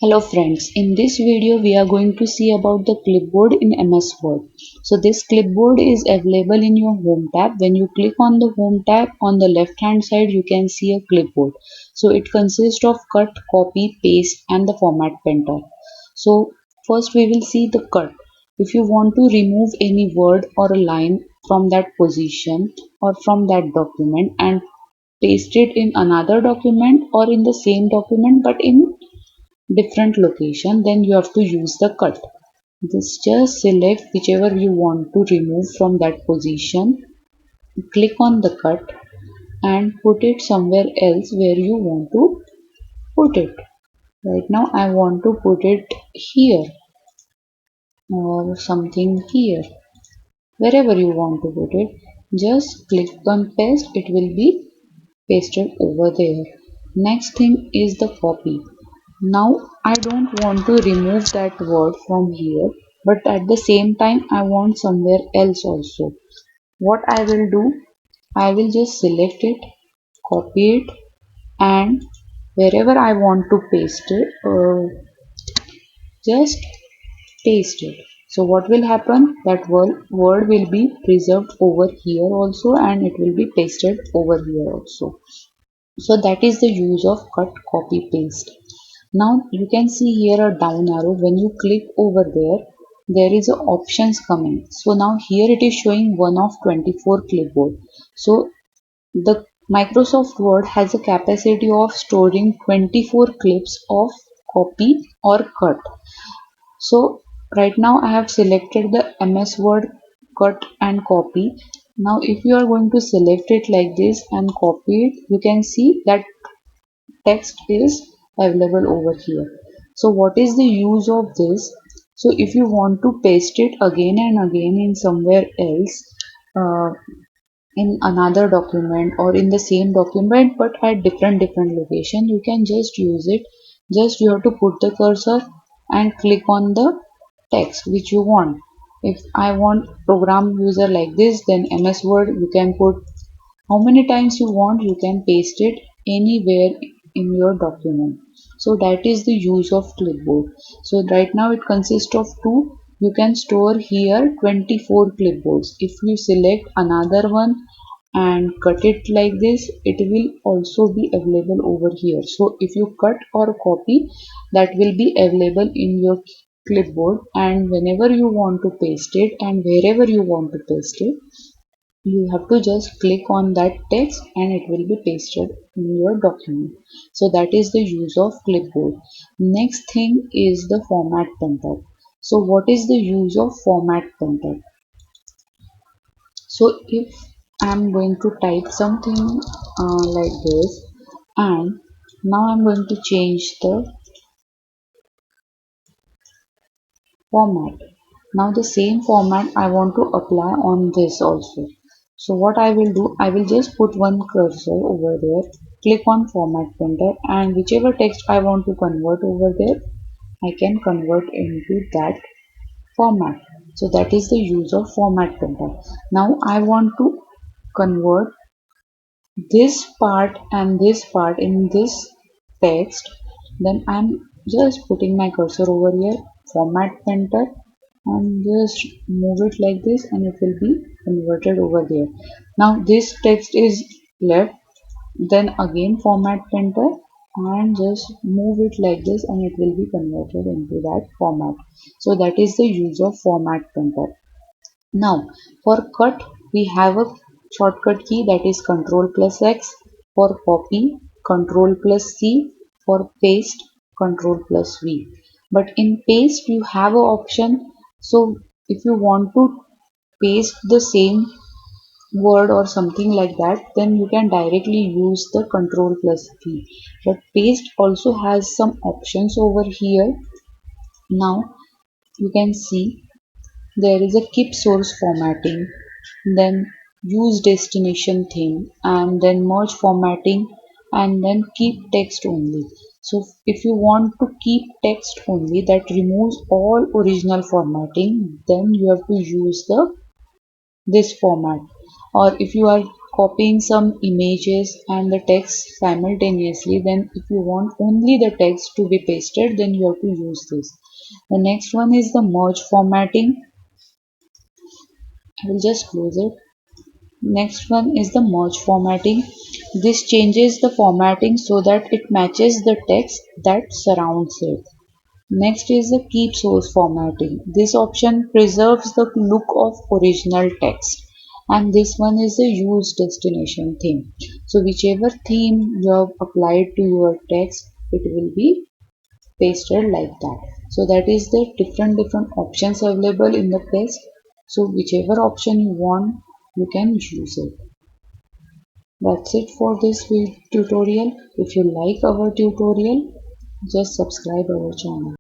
Hello friends, in this video we are going to see about the clipboard in MS Word. So this clipboard is available in your home tab. When you click on the home tab, on the left hand side you can see a clipboard. So it consists of cut, copy, paste and the format painter. So first we will see the cut. If you want to remove any word or a line from that position or from that document and paste it in another document or in the same document but in different location, then you have to use the cut. This just select whichever you want to remove from that position, click on the cut and put it somewhere else where you want to put it. Right now I want to put it here or something here. Wherever you want to put it, just click on paste, it will be pasted over there. Next thing is the copy. Now I don't want to remove that word from here, but at the same time I want somewhere else also. What I will do, I will just select it, copy it and wherever I want to paste it, just paste it. So what will happen? That word will be preserved over here also and it will be pasted over here also. So that is the use of cut, copy, paste. Now you can see here a down arrow. When you click over there, there is a options coming. So now here it is showing one of 24 clipboard. So the Microsoft Word has a capacity of storing 24 clips of copy or cut. So right now I have selected the MS Word cut and copy. Now if you are going to select it like this and copy it, you can see that text is available over here. So what is the use of this? So if you want to paste it again and again in somewhere else, uh, in another document or in the same document but at different location, you can just use it. Just you have to put the cursor and click on the text which you want. If I want program user like this, then MS Word you can put how many times you want, you can paste it anywhere in your document. So that is the use of clipboard. So right now it consists of two. You can store here 24 clipboards. If you select another one and cut it like this, it will also be available over here. So if you cut or copy, that will be available in your clipboard, and whenever you want to paste it and wherever you want to paste it, you have to just click on that text and it will be pasted in your document. So that is the use of clipboard. Next thing is the format painter. So what is the use of format painter? So if I'm going to type something like this, and now I'm going to change the format. Now the same format I want to apply on this also. So what I will do, I will just put one cursor over there, click on format painter, and whichever text I want to convert over there, I can convert into that format. So that is the use of format painter. Now I want to convert this part and this part in this text, then I'm just putting my cursor over here, format painter, and just move it like this and it will be converted over there. Now this text is left, then again format painter and just move it like this and it will be converted into that format. So that is the use of format painter. Now, for cut, we have a shortcut key, that is Ctrl plus X. For copy, Ctrl plus C. For paste, Ctrl plus V. But in paste, you have an option. So, if you want to paste the same word or something like that, then you can directly use the Ctrl plus V. But paste also has some options over here. Now, you can see there is a keep source formatting, then use destination theme, and then merge formatting, and then keep text only. So if you want to keep text only, that removes all original formatting, then you have to use the this format. Or if you are copying some images and the text simultaneously, then if you want only the text to be pasted, then you have to use this. The next one is the merge formatting. I will just close it. Next one is the merge formatting. This changes the formatting so that it matches the text that surrounds it. Next is the keep source formatting. This option preserves the look of original text. And this one is the use destination theme. So whichever theme you have applied to your text, it will be pasted like that. So that is the different options available in the text. So whichever option you want, you can use it. That's it for this tutorial. If you like our tutorial, just subscribe our channel.